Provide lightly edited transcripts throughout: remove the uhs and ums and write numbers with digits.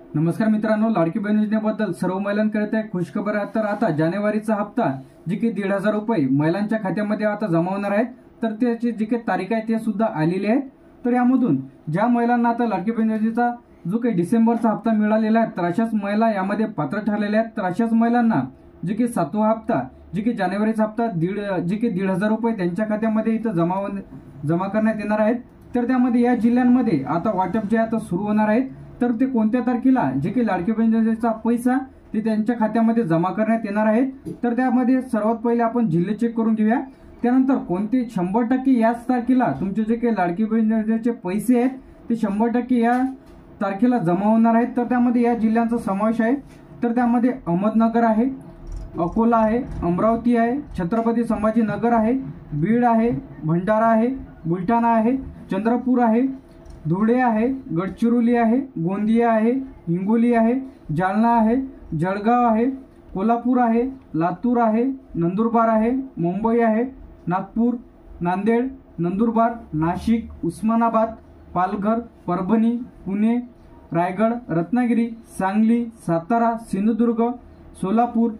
नमस्कार मित्रांनो, लाडकी बहीण योजनेबद्दल सर्व महिलांकडे एक खुशखबर आहे। तर आता जानेवारीचा हप्ता जी की 1,500 रुपये महिलांच्या खात्यामध्ये आता जमा होणार आहेत। तर त्याची जी काही तारीख आहे ते सुद्धा आलेली आहे। तर यामधून ज्या महिलांना आता लाडकी बहीण योजनेचा जो काही डिसेंबरचा हप्ता मिळालेला आहे तर अशाच महिला यामध्ये पात्र ठरलेल्या आहेत। तर अशाच महिलांना जी की 7वा हप्ता जी की जानेवारीचा हप्ता 1,500 रुपये त्यांच्या खात्यामध्ये इथं जमा करण्यात येणार आहेत। तर त्यामध्ये या जिल्ह्यांमध्ये आता वाटप जे आता सुरू होणार आहे। तर ते कोणत्या तारखेला जे की लाडकी बहीण योजनेचा पैसा ते त्यांच्या खात्यामध्ये जमा करण्यात येणार आहे। तर त्यामध्ये सर्वात पहिले आपण जिल्हे चेक करून घेऊया। त्यानंतर कोणते 100% याच तारखेला तुमचे जे काही लाडकी बहीण योजनेचे पैसे आहेत ते 100% या तारखेला जमा होणार आहेत। तर त्यामध्ये या जिल्ह्यांचा समावेश आहे। तर त्यामध्ये अहमदनगर आहे, अकोला आहे, अमरावती आहे, छत्रपती संभाजीनगर आहे, बीड आहे, भंडारा आहे, बुलढाणा आहे, चंद्रपूर आहे, धुळे आहे, गडचिरोली आहे, गोंदिया आहे, हिंगोली आहे, जालना आहे, जळगाव आहे, कोल्हापूर आहे, लातूर आहे, नंदुरबार आहे, मुंबई आहे, नागपूर, नांदेड, नंदुरबार, नाशिक, उस्मानाबाद, पालघर, परभणी, पुणे, रायगड, रत्नागिरी, सांगली, सातारा, सिंधुदुर्ग, सोलापूर,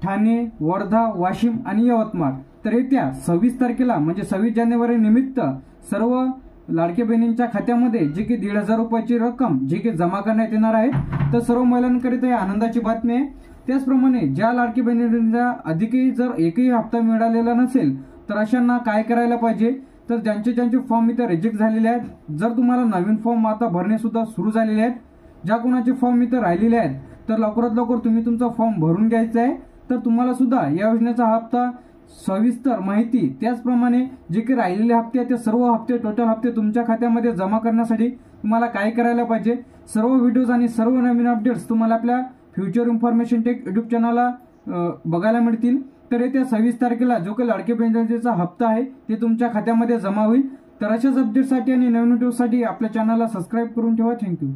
ठाणे, वर्धा, वाशिम आणि यवतमाळ। तर येत्या 26 तारखेला म्हणजे 26 जानेवारी निमित्त सर्व लाडकी बहिणींच्या खात्यामध्ये जे की 1,500 रुपयाची रक्कम जे की जमा करण्यात येणार आहे। तर सर्व महिलांकरिता ही आनंदाची बातमी आहे। त्याचप्रमाणे ज्या लाडकी बहिणींचा अधिकही जर एकही हप्ता मिळालेला नसेल तर अशांना काय करायला पाहिजे, तर ज्यांचे फॉर्म इथे रिजेक्ट झालेले आहेत, जर तुम्हाला नवीन फॉर्म आता भरणे सुद्धा सुरू झालेले आहेत, ज्या कोणाचे फॉर्म इथे राहिलेले आहेत तर लवकरात लवकर तुम्ही तुमचा फॉर्म भरून घ्यायचा आहे। तर तुम्हाला सुद्धा या योजनेचा हप्ता सविस्तर माहिती त्याचप्रमाणे जे काही राहिलेले हप्ते आहेत ते सर्व हप्ते टोटल हप्ते तुमच्या खात्यामध्ये जमा करण्यासाठी तुम्हाला काय करायला पाहिजे, सर्व व्हिडिओज आणि सर्व नवीन अपडेट्स तुम्हाला आपल्या फ्युचर इन्फॉर्मेशन टेक युट्यूब चॅनलला बघायला मिळतील। तर येत्या 26 तारखेला जो काही लाडकी बहीण योजनेचा हप्ता आहे ते तुमच्या खात्यामध्ये जमा होईल। तर अशाच अपडेटसाठी आणि नवीन व्हिडिओसाठी आपल्या चॅनलला सबस्क्राईब करून ठेवा। थँक्यू।